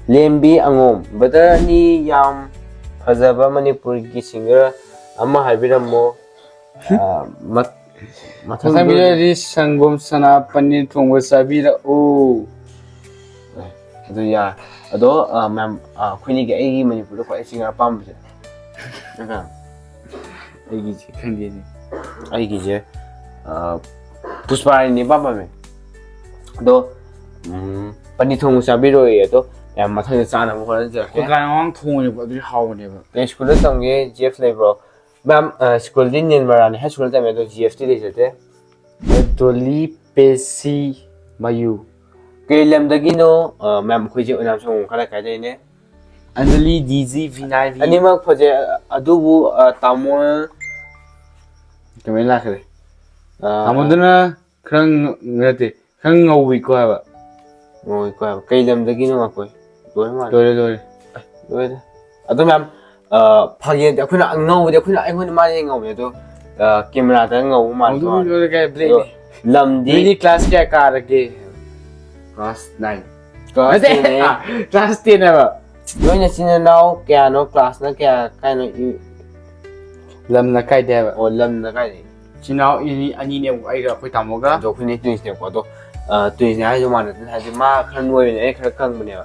lembi angom badani yam fazaba manipur gi singer amma halbirammo Masang bila di sanggom sana panin thongwa sabira o ado ya ado mam khuni gi ai manipur ko singer pam je naka egi ji khangge ni ai gi je puspari ni pam me ado pani thong sabiro ye to 야 마থা에 싸나 뭐 그런 줄 ko kan wang thong ni ba du haw ni ba 내 스쿨에 당게 GF 레이버 맘 스쿨 딘닌 말하는 해 스쿨 때문에도 GFT 되실 때 toli pesi mayu 게임담다기노 맘 코이지 은함송 칼라 가이데네 anjali dz v9 아니면 포제 아두부 타모 kame la khre amodna krang ngate krang ngawi ko ba 뭐 이거 게임담다기노 갖고 뭐만 dore 뭐야 아도면 파게 그냥 안 나오는데 그냥 아이고 많이 나오면도 카메라다 나오면 adu dore ka play ni lamdi ni class kya kar ke class 9 네 class 10 ba 너네 진나오 깨노 클래스나 깨 까이노 lam na kai da ba 올람나 까이 chinao ini ani ne ai ga khoi tamoga 저 군이 tuyisne 거도 tuyisne 하지 마는 하지 마 그런 거에 그런 건 뭐냐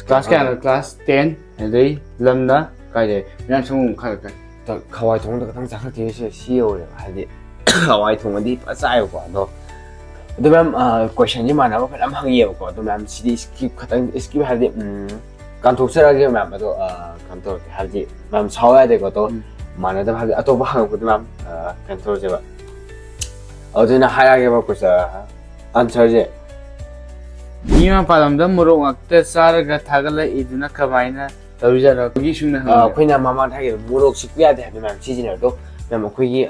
class kya class 10 adai lam na kai de yan chung khai kai 또 가와이 동도 당장 할 때에 시오래 하지 가와이 동어디 빠싸요 거도 그다음 퀘션이 많아 봐 그럼 항의해 거 그다음 CD 스킵 같은 스킵 할때 간독스라게 말도 간독 할지 맘 사와야 되거도 많아도 하기 또 하고 그다음 간독 제가 어제는 하얗게 먹고 있어 안 쳐지 Nima palamda murong akta sarga thagala iduna kamaina tawjara gi shuna ꯑꯩꯈꯣꯏꯅ ꯃꯃꯥꯡꯗ ꯍꯥꯏꯈꯤꯕ ꯃꯣꯔꯣꯛ ꯁꯤꯛꯄ ꯌꯥꯗꯦ ꯍꯥꯏꯕ ꯃꯌꯥꯝ ꯁꯤꯖꯤꯟꯅꯔꯗꯣ ꯃꯌꯥꯝ ꯑꯩꯈꯣꯏꯒꯤ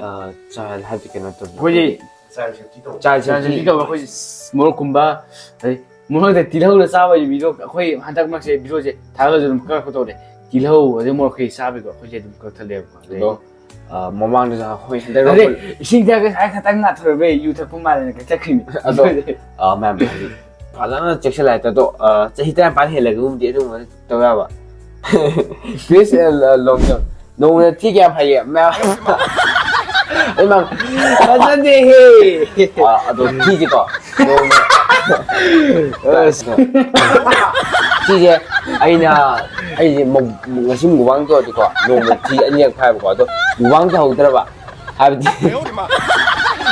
child ꯍꯥꯏꯕꯗꯤ ꯀꯩꯅꯣ ꯇꯧꯕ khoji child janji safety ka khoi murok kumba murok de tilhau la sawa video khoi handak mak se video je thagala jum ka ko tore tilhau ade murok khoi sabi ko khoi dum ka thale ꯑꯗꯣ ꯃꯃꯥꯡꯗꯁꯨ ꯑꯩꯈꯣꯏ ꯍꯟꯗꯛ ade ising da ka khatang na thorbe you thap ma le ka chakhin ꯑꯗꯣ ꯃꯌꯥꯝ ꯍꯥꯏꯗꯤ ꯐꯖꯅ ꯆꯦꯛꯁꯤꯜꯂ ꯍꯥꯏꯇꯥꯔꯦ ꯑꯗꯣ ꯆꯍꯤ 18 ꯍꯦꯜꯂꯒꯕꯨꯗꯤ ꯑꯗꯨꯒꯨꯝꯕ ꯇꯧ ꯌꯥꯕ ꯀ꯭ꯔꯤꯁ ꯂꯣꯡꯖꯝ ꯅꯣꯡꯃꯗ ꯊꯤ ꯀꯌꯥꯝ ꯐꯩꯌꯦ ꯃꯌꯥꯝ ꯏꯃꯥꯡ ꯐꯖꯗꯦꯍꯦ ꯑꯗꯣ ꯊꯤꯁꯦꯀꯣ ꯅꯣꯡꯃ ꯊꯤꯁꯦ ꯑꯩꯁꯦ ꯉꯁꯤ ꯃꯨꯛꯕꯥꯡ ꯇꯧꯔꯗꯤꯀꯣ ꯅꯣꯡꯃ ꯊꯤ ꯑꯅꯤꯔꯛ ꯐꯥꯏꯕꯀꯣ ꯑꯗꯣ ꯃꯨꯛꯕꯥꯡ ꯇꯧꯍꯧꯗ꯭ꯔꯕ ꯍꯥꯏꯕꯗꯤ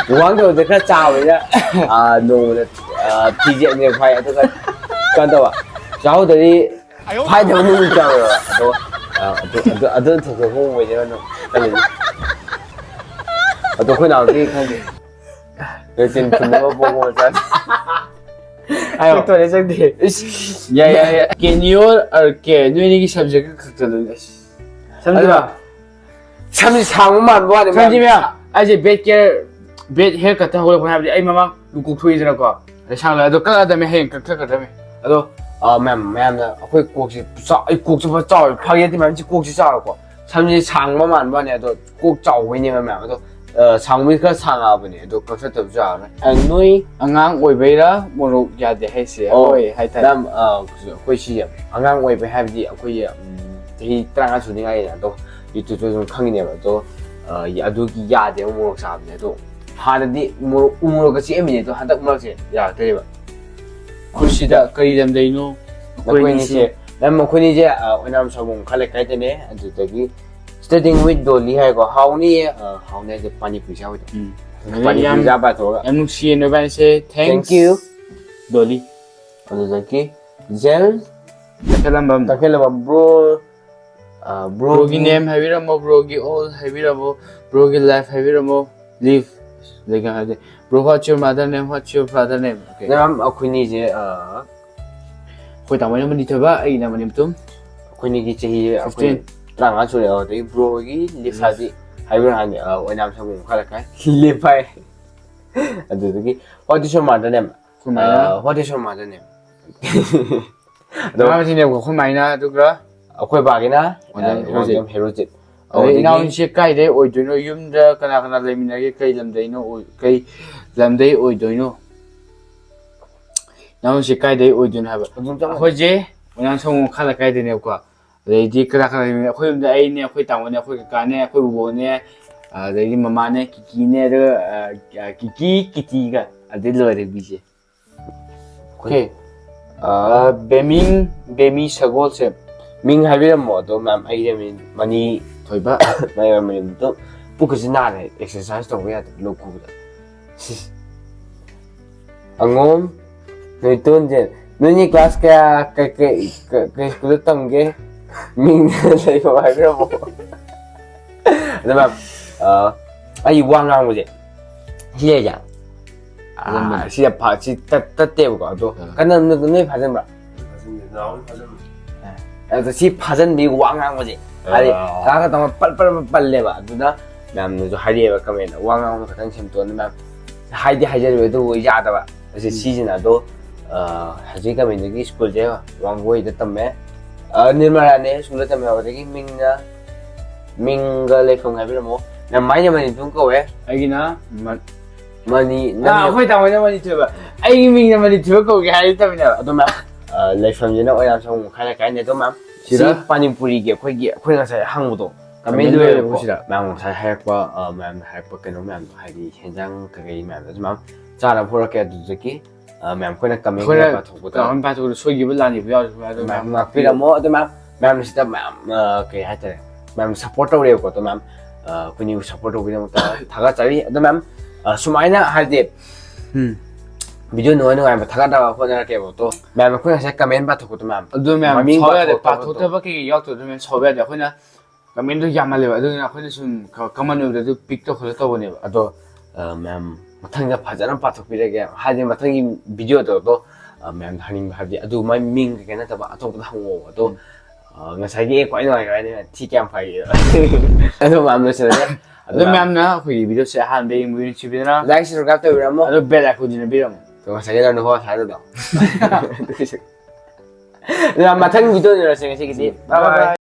ꯃꯨꯛꯕꯥꯡ ꯇꯧꯕꯗ ꯈꯔ ꯆꯥꯕꯅꯤꯅ ꯅꯣꯡꯃꯗ ꯊꯤꯁꯦ ꯑꯅꯤꯔꯛ ꯐꯥꯏ ꯑꯗꯨꯒ ꯀꯩꯅꯣ ꯇꯧꯕ ꯆꯥꯍꯧꯗ꯭ꯔꯗꯤ ꯐꯥꯏꯗꯕ ꯅꯨꯃꯤꯠ ꯌꯥꯎꯋꯦꯕ ꯑꯗꯣ ꯑꯗꯨ ꯊꯣꯛꯄ ꯑꯣꯏꯗꯣꯏꯔ ꯈꯜꯂꯤꯅꯤ ꯑꯗꯣ ꯑꯩꯈꯣꯏ ꯅꯍꯥꯟꯗꯤ ꯈꯪꯗꯦ ꯔꯦꯇꯤꯟ ꯊꯨꯝꯅꯕ ꯄꯣꯛꯄ ꯃꯆꯥ ayo to le sang de ya can you or can you ni subject ka khakta le samjha 삼이 상만 뭐 하는 samjha aje bed hair ka ta hol ko habdi ai mama lu ku thui jara ko sang la do ka da me hen ka ka da me ꯑꯗꯣ ꯃꯌꯥꯝꯅ ꯑꯩꯈꯣꯏ ꯀꯣꯛꯁꯤ ꯑꯩ ꯀꯣꯛꯁꯨ ꯐꯖ ꯆꯥꯎꯋꯦ ꯐꯥꯒꯦꯗꯤ ꯃꯌꯥꯝꯁꯤ ꯀꯣꯛꯁꯤ ꯆꯥꯎꯋꯦꯀꯣ ꯁꯝꯁꯤ ꯁꯥꯡꯕ ꯃꯥꯟꯕ ꯋꯥꯅꯤ ꯑꯗꯣ ꯀꯣꯛ ꯆꯥꯎꯕꯩꯅꯦꯕ ꯃꯌꯥꯝ ꯑꯗꯣ 상위 ꯈꯔ ꯁꯥꯡꯉꯛꯑꯕꯅꯦ ꯑꯗꯣ ꯀꯛꯊꯠꯇꯕꯁꯨ ꯌꯥꯔꯣꯏ ꯅꯣꯏ ꯑꯉꯥꯡ ꯑꯣꯏꯕꯩꯔꯥ ꯃꯣꯔꯣꯛ ꯌꯥꯗꯦ ꯍꯥꯏꯁꯦ ꯍꯣꯏ ꯍꯥꯏꯇꯥꯔꯦ ꯃꯦꯝ ꯑꯩꯈꯣꯏ ꯁꯤꯁꯦ ꯑꯉꯥꯡ ꯑꯣꯏꯕꯩ ꯍꯥꯏꯕꯗꯤ ꯑꯩꯈꯣꯏ ꯆꯍꯤ 30 ꯁꯨꯅꯤꯡꯉꯥꯏꯅ ꯑꯗꯣ ꯌꯨꯇ꯭ꯌꯨꯕꯇ ꯑꯗꯨꯝ ꯈꯪꯉꯤꯅꯦꯕ ꯑꯗꯣ ꯑꯗꯨꯒꯤ ꯌꯥꯗꯦꯕ ꯃꯣꯔꯣꯛ ꯆꯥꯕꯁꯦ ꯑꯗꯣ ꯍꯥꯟꯅꯗꯤ ꯎꯃꯣꯔꯣꯛꯀ ꯆꯤꯛꯑꯝꯃꯤꯅꯦ ꯑꯗꯣ ꯍꯟꯗꯛ ꯃꯔꯛꯁꯦ ꯌꯥꯔꯛꯇ꯭ꯔꯦꯕ ꯈꯨꯠꯁꯤꯗ ꯀꯔꯤ ꯂꯝꯗꯩꯅꯣ ꯑꯩꯈꯣꯏꯅꯤꯁꯦ ꯃꯦꯝ ꯑꯩꯈꯣꯏꯅꯤꯁꯦ ꯑꯣꯏꯅꯥꯝ ꯁꯥꯕꯨꯡ ꯈꯔ ꯂꯩꯀꯥꯏꯗꯅꯦ ꯑꯗꯨꯗꯒꯤ ꯁ꯭ꯇꯥꯔꯇꯤꯡ ꯋꯤꯠ ꯗꯣꯂꯤ ꯍꯥꯏꯀꯣ ꯍꯥꯎꯅꯤ ꯍꯥꯎꯅꯤ ꯍꯥꯏꯁꯦ ꯄꯥꯅꯤꯄꯨꯔꯤ ꯆꯥꯕꯩꯗꯣ ꯄꯥꯅꯤꯄꯨꯔꯤ ꯆꯥꯕ ꯊꯣꯛꯑꯒ ꯌꯥꯝ ꯅꯨꯡꯁꯤꯌꯦ ꯅꯣꯏꯕꯥꯅꯤꯁꯦ ꯊꯦꯡꯛ ꯌꯨ ꯗꯣꯂꯤ ꯑꯗꯨꯗꯒꯤ ꯖꯦꯜ ꯇꯈꯦꯜꯂꯝꯕꯝ ꯕ꯭ꯔꯣ ꯕ꯭ꯔꯣꯒꯤ ꯅꯦꯝ ꯍꯥꯏꯕꯤꯔꯝꯃꯣ ꯕ꯭ꯔꯣꯒꯤ ꯑꯣꯜ ꯍꯥꯏꯕꯤꯔꯝꯃꯣ ꯕ꯭ꯔꯣꯒꯤ ꯂꯥꯏꯐ ꯍꯥꯏꯕꯤꯔꯝꯃꯣ ꯂꯤꯐ ꯂꯩꯒ ꯍꯥꯏꯗꯤ bro what's your mother name what's your father name ꯃꯦꯝ ꯑꯩꯈꯣꯏꯅꯤꯁꯦ ꯑꯩꯈꯣꯏ ꯇꯥꯃꯣꯅ ꯃꯅꯤ ꯊꯣꯏꯕ ꯑꯩꯅ ꯃꯅꯤ ꯃꯇꯨꯝ ꯑꯩꯈꯣꯏꯅꯤꯒꯤ ꯆꯍꯤ ꯑꯩꯈꯣꯏ 35 ꯁꯨꯔꯦ ꯑꯗꯨꯗꯒꯤ ꯕ꯭ꯔꯣꯒꯤ ꯂꯤꯐ ꯍꯥꯏꯗꯤ ꯍꯥꯏꯕꯤꯔ ꯍꯥꯟꯗꯤ ꯑꯣꯏꯅꯥꯝ ꯁꯥꯕꯨꯡ ꯈꯔ ꯂꯩꯀꯥꯏ ꯂꯤꯐ ꯍꯥꯏ ꯑꯗꯨꯗꯒꯤ what is your mother name what is your mother name ꯑꯗꯣ ꯑꯩꯈꯣꯏ ꯃꯥꯏꯅ ꯑꯗꯨꯒ ꯑꯩꯈꯣꯏ ꯕꯥꯒꯤꯅ ꯍꯦꯔꯣꯖꯤꯠ ꯑꯗꯩ ꯏꯅꯥꯎꯁꯦ ꯀꯥꯏꯗꯩ ꯑꯣꯏꯗꯣꯏꯅꯣ ꯌꯨꯝꯗ ꯀꯅꯥ ꯀꯅꯥ ꯂꯩꯃꯤꯟꯅꯒꯦ ꯀꯩ ꯂꯝꯗꯩꯅꯣ ꯀꯩ ꯂꯝꯗꯩ ꯑꯣꯏꯗꯣꯏꯅꯣ ꯏꯅꯥꯎꯁꯦ ꯀꯥꯏꯗꯩ ꯑꯣꯏꯗꯣꯏꯅꯣ ꯍꯥꯏꯕ ꯑꯩꯈꯣꯏꯁꯦ ꯑꯣꯏꯅꯥꯝ ꯁꯥꯕꯨꯡ ꯃꯈꯥ ꯂꯩꯀꯥꯏꯗꯩꯅꯦꯕꯀꯣ ꯑꯗꯩꯗꯤ ꯀꯅꯥ ꯀꯅꯥ ꯂꯩꯃꯤꯟꯅꯒꯦ ꯑꯩꯈꯣꯏ ꯌꯨꯝꯗ ꯑꯩꯅꯦ ꯑꯩꯈꯣꯏ ꯇꯥꯃꯣꯅꯦ ꯑꯩꯈꯣꯏ ꯀꯀꯥꯅꯦ ꯑꯩꯈꯣꯏ ꯕꯣꯕꯣꯅꯦ ꯑꯗꯩꯗꯤ ꯃꯃꯥꯅꯦ ꯀꯤꯀꯤꯅꯦ ꯑꯗꯨꯒ ꯀꯤꯇꯤꯒ ꯑꯗꯩ ꯂꯣꯏꯔꯦ ꯕꯤꯁꯦ ꯑꯣꯀꯦ ꯕꯦꯃꯤ ꯁꯒꯣꯜꯁꯦ ꯃꯤꯡ ꯍꯥꯏꯕꯤꯔꯝꯃꯣ ꯑꯗꯣ ꯃꯦꯝ ꯑꯩꯒꯤ ꯃꯤꯡ ꯃꯅꯤ ꯊꯣꯏꯕ ꯃꯅꯤꯗꯣ ꯄꯨꯛꯀꯁꯤ ꯅꯥꯔꯦ ꯑꯦꯛꯁꯔꯁꯥꯏꯁ ꯇꯧꯕ ꯌꯥꯗꯦ ꯂꯣꯛ ꯈꯨꯕꯗ ꯑꯉꯣꯝ ꯅꯣꯏꯇꯣꯟꯖꯦ ꯅꯣꯏꯅꯤ ꯀ꯭ꯂꯥꯁ ꯀꯌꯥ ꯀꯩ ꯁ꯭ꯀꯨꯜꯗ ꯇꯝꯒꯦ ꯃꯤꯡ ꯂꯩꯐꯝ ꯍꯥꯏꯕꯤꯔꯝꯃꯣ ꯑꯗꯣ ꯃꯦꯝ ꯑꯩ ꯋꯥ ꯉꯥꯡꯕꯁꯦ ꯁꯤꯁꯦ ꯁꯤ ꯇꯠꯇꯦꯕꯀꯣ ꯑꯗꯣ ꯀꯟꯅ ꯅꯣꯏ ꯐꯥꯖꯟꯕ꯭ꯔꯥ ꯑꯗꯣ ꯁꯤ ꯐꯥꯖꯟꯕꯤ ꯋꯥ ꯉꯥꯡꯕꯁꯦ ꯍꯥꯏꯗꯤ ꯈꯛꯇꯪ ꯄꯜꯂꯦꯕ ꯑꯗꯨꯅ ꯃꯌꯥꯝꯅꯁꯨ ꯍꯥꯏꯔꯛꯑꯦꯕ ꯀꯃꯦꯟꯗ ꯋꯥ ꯉꯥꯡꯕ ꯈꯛꯇꯪ ꯁꯦꯝꯇꯣꯛꯑꯅꯤ ꯃꯌꯥꯝ ꯍꯥꯏꯖꯔꯤꯕ ꯑꯗꯨꯕꯨ ꯌꯥꯗꯕ ꯑꯁꯤ ꯁꯤꯁꯤꯅ ꯑꯗꯣ ꯍꯧꯖꯤꯛ ꯀꯃꯦꯟꯗꯒꯤ ꯁ꯭ꯀꯨꯜꯁꯦ ꯋꯥꯡꯒꯣꯏꯗ ꯇꯝꯃꯦ ꯅꯤꯔꯃꯂꯥꯅꯦ ꯁ꯭ꯀꯨꯜꯗ ꯇꯝꯃꯦ ꯑꯗꯨꯗꯒꯤ ꯃꯤꯡꯒ ꯂꯩꯐꯝ ꯍꯥꯏꯕꯤꯔꯝꯃꯣ ꯃꯥꯏꯅ ꯃꯅꯤꯊꯨꯡ ꯀꯧꯋꯦ ꯑꯩꯒꯤꯅ ꯃꯅꯤ ꯑꯩꯈꯣꯏ ꯇꯥꯃꯣꯅ ꯃꯅꯤ ꯊꯣꯏꯕ ꯑꯩꯒꯤ ꯃꯤꯡꯅ ꯃꯅꯤ ꯊꯣꯏꯕ ꯀꯧꯒꯦ ꯍꯥꯏꯔꯛꯇꯕꯅꯦꯕ ꯑꯗꯣ ꯃꯦꯝ ꯂꯩꯐꯝꯁꯤꯅ ꯑꯣꯏꯅꯥꯝ ꯁꯥꯕꯨꯡ ꯃꯈꯥ ꯂꯩꯀꯥꯏꯅꯦ ꯑꯗꯣ ꯃꯦꯝ ꯁꯤ ꯄꯥꯅꯤꯄꯨꯔꯤꯒꯤ ꯑꯩꯈꯣꯏ ꯉꯁꯥꯏ ꯍꯪꯕꯗꯣ ꯀꯃꯦꯟ ꯂꯣꯏꯔꯦꯕꯀꯣ ꯃꯦꯝ ꯉꯁꯥꯏ ꯍꯥꯏꯔꯛꯄ ꯃꯌꯥꯝꯅ ꯍꯥꯏꯔꯛꯄ ꯀꯩꯅꯣ ꯃꯌꯥꯝꯗꯣ ꯍꯥꯏꯗꯤ ꯍꯦꯟꯖꯥꯡ ꯀꯩꯀꯩ ꯃꯌꯥꯝꯗꯣ ꯑꯗꯨ ꯃꯦꯝ ꯆꯥꯅꯕ ꯄꯨꯔꯛꯀꯦ ꯑꯗꯨꯗꯒꯤ ꯃꯌꯥꯝ ꯑꯩꯈꯣꯏꯅ ꯀꯃꯦꯟ ꯄꯥꯊꯣꯛꯄꯗ ꯁꯣꯏꯈꯤꯕ ꯂꯥꯟꯈꯤꯕ ꯌꯥꯎꯔꯁꯨ ꯑꯗꯨ ꯃꯌꯥꯝ ꯉꯥꯛꯄꯤꯔꯝꯃꯣ ꯑꯗꯣ ꯃꯌꯥꯝ ꯁꯤꯗ ꯃꯌꯥꯝ ꯀꯩ ꯍꯥꯏꯇꯥꯔꯦ ꯃꯌꯥꯝ ꯁꯞꯄꯣꯔꯠ ꯇꯧꯔꯦꯕꯀꯣ ꯑꯗꯣ ꯃꯌꯥꯝ ꯑꯩꯈꯣꯏꯅꯤꯕꯨ ꯁꯞꯄꯣꯔꯠ ꯇꯧꯕꯒꯤꯗꯃꯛꯇ ꯊꯥꯒꯠꯆꯔꯤ ꯑꯗꯣ ꯃꯌꯥꯝ ꯁꯨꯃꯥꯏꯅ ꯍꯥꯏꯗꯤ ꯚꯤꯗꯤꯑꯣ ꯅꯨꯡꯉꯥꯏꯕ ꯊꯥꯒꯠꯅꯕ ꯍꯣꯠꯅꯔꯛꯀꯦꯕ ꯇꯣ ꯃꯌꯥꯝ ꯑꯩꯈꯣꯏ ꯉꯁꯥꯏ ꯀꯃꯦꯟ ꯄꯥꯊꯣꯛꯄꯗꯣ ꯃꯌꯥꯝ ꯑꯗꯨ ꯃꯌꯥꯝ ꯁꯥꯎꯕ ꯌꯥꯗꯦ ꯄꯥꯊꯣꯛꯇꯕ ꯀꯩꯀꯩ ꯌꯥꯎꯗꯕꯗꯣ ꯃꯌꯥꯝ ꯁꯥꯎꯕ ꯌꯥꯗꯦ ꯑꯩꯈꯣꯏꯅ ꯀꯃꯦꯟꯗꯣ ꯌꯥꯝꯃꯜꯂꯦꯕ ꯑꯗꯨꯅ ꯑꯩꯈꯣꯏꯅ ꯁꯨꯝ ꯀꯃꯟ ꯑꯣꯏꯕꯗ ꯑꯗꯨ ꯄꯤꯛ ꯇꯧꯈꯠꯂ ꯇꯧꯕꯅꯦꯕ ꯑꯗꯣ ꯃꯌꯥꯝ ꯃꯊꯪꯗ ꯐꯖꯅ ꯄꯥꯊꯣꯛꯄꯤꯔꯒꯦ ꯍꯥꯏꯗꯤ ꯃꯊꯪꯒꯤ ꯚꯤꯗꯤꯑꯣꯗꯣ ꯃꯌꯥꯝꯅ ꯍꯪꯅꯤꯡꯕ ꯍꯥꯏꯕꯗꯤ ꯑꯗꯨ ꯃꯥꯏ ꯃꯤꯡ ꯀꯩꯀꯩ ꯅꯠꯇꯕ ꯑꯇꯣꯞꯄꯗ ꯍꯪꯉꯛꯑꯣ ꯑꯗꯣ ꯉꯁꯥꯏꯒꯤ ꯈ꯭ꯋꯥꯏ ꯅꯨꯡꯉꯥꯏꯕ ꯍꯥꯏꯗꯤ ꯊꯤ ꯀꯌꯥꯝ ꯐꯩ ꯑꯗꯣ ꯃꯌꯥꯝ ꯂꯣꯏꯁꯤꯜꯂꯒꯦ ꯑꯗꯣ ꯃꯌꯥꯝꯅ ꯑꯩꯈꯣꯏꯒꯤ ꯚꯤꯗꯤꯑꯣꯁꯦ ꯑꯍꯥꯟꯕ ꯌꯦꯡꯕꯤꯌꯨ ꯅꯨꯡꯁꯤꯕꯤꯗꯅ ꯂꯥꯏꯛ ꯁꯕꯁꯀ꯭ꯔꯥꯏꯕ ꯇꯧꯕꯤꯔꯝꯃꯣ ꯑꯗꯣ ꯕꯦꯜ ꯑꯥꯏꯀꯣꯟꯁꯤꯅ ꯄꯤꯔꯝꯃꯣꯉꯁꯥꯏꯒꯤ ꯅꯪ ꯍꯣ ꯍꯥꯏꯔꯗꯣ ꯃꯊꯪ ꯚꯤꯗꯤꯑꯣ ꯎꯅꯔꯁꯦ ꯉꯁꯤꯒꯤꯗꯤ ꯕꯥꯏ ꯕꯥꯏ